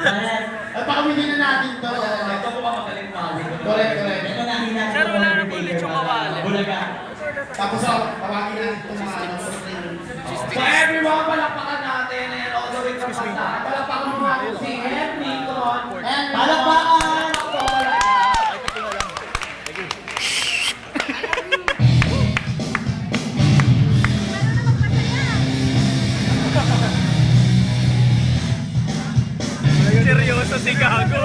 Ay, pakawinin na natin to. Ito po ang magaling pawin. Correct, correct. Ito nakita ko. Sir, wala na po ulit yung kawali. Bulaga. Tapos tawagin natin itong mga ano. So everyone, palakpakan natin. And all the way from Santa. Palakpakan mo natin si Henry Coron. And Palakpakan! Seryoso si Gago.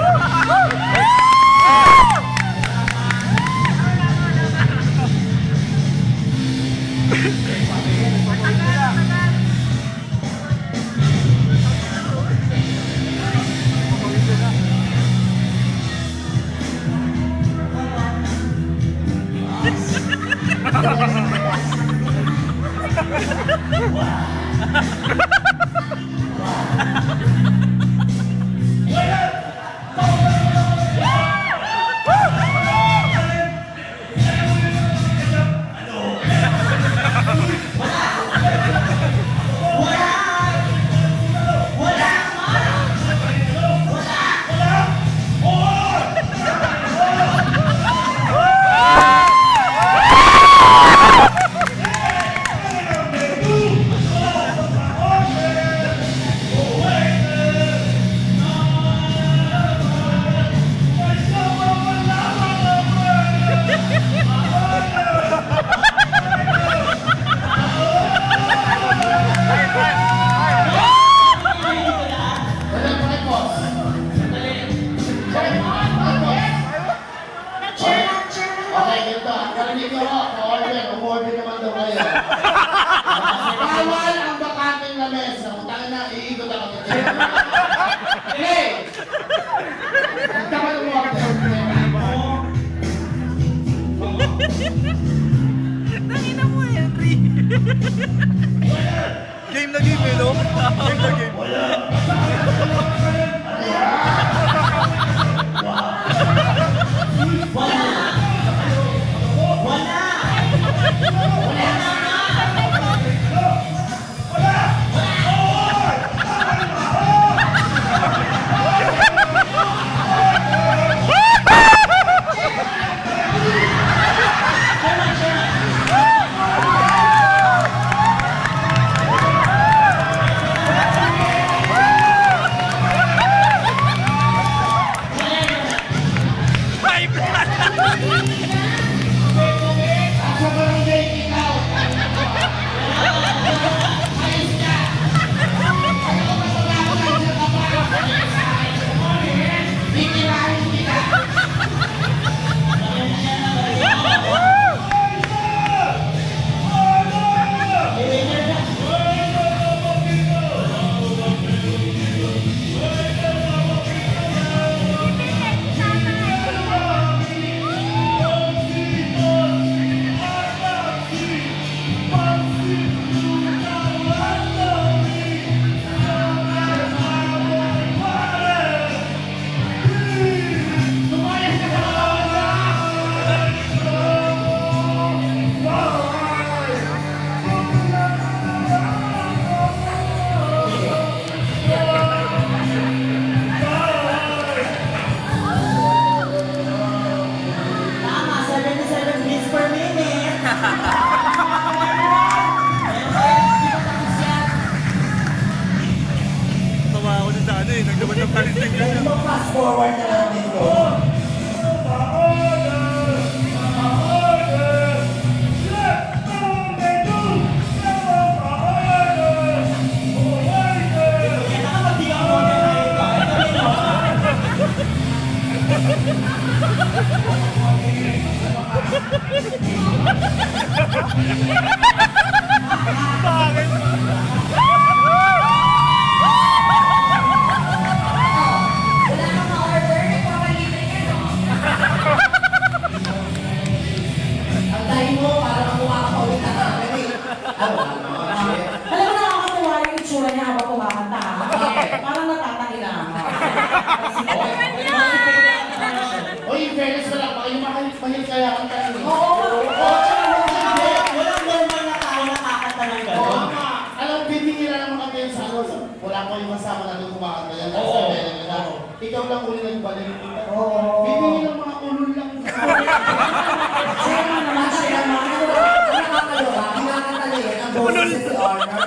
Okay, ganito. Karinig nyo ako. Umorder naman daw kayo. Bawal ang bakanting lamesa. Utangin na, iikot ako ng chair. Hey! Punta ka ng mga Tangina mo, Henry. Game na game, eh, no? Game na game. Tawa ako dun sa ano eh, nagdabat ng palisting yan. fast forward na lang dito. Alam mo, nakakatuwa yung itsura niya habang kumakanta. Parang natatangin na ako. Oy, in fairness na lang, baka yung mahil kaya ang tayo. Oo, Walang normal na tao nakakanta ng Oo gano'n. nga. Alam, bibihira naman kami sa ano. Wala ako yung kasama natin kumakanta yan. Oo. Sabi nila na, ikaw lang uli nagbalik. Oo. Bibigyan ng mga ulol lang. Siya naman, siya naman. Nakakaloka, kinakanta niya yan ang boses ni si Arner.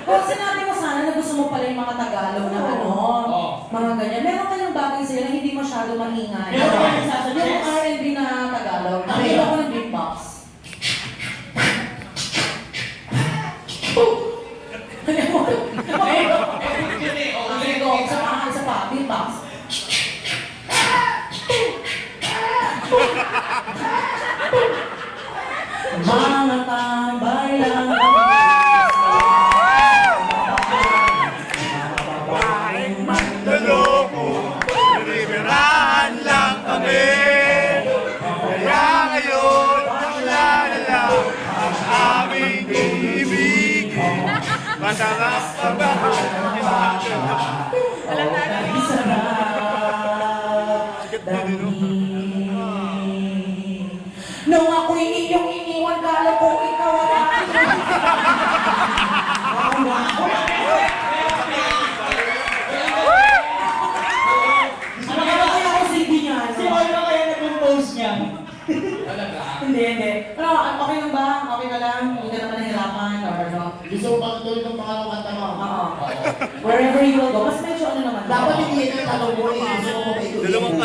Kung sinabi mo sana na gusto mo pala yung mga Tagalog na ano, Oo. mga ganyan. Meron kayong bagay sila na hindi masyado maingay. Meron kayong Yung R&B na Tagalog. Nakita ko ng beatbox. Okay, go. Isa pa. Beatbox. Mga tambay lang Manloloko, niliberahan lang kami. Kaya ngayon, nakilala lang ang aming ibigin. Masarap ang bahay ng Nung ako'y iyong iniwan, kala ko ikaw wala. Ano kaya ako CD niya? Si Arner kaya nag-compose niya. Talaga. Hindi. Pero okay lang ba? Okay ka lang? Hindi ka naman nahirapan or ano? Gusto mo pang tuloy ng pangalawang kanta mo? Oo. Wherever you will go. Mas medyo ano naman. Dapat hindi yan ang tanong mo eh. Gusto ko ba ito? Dalawang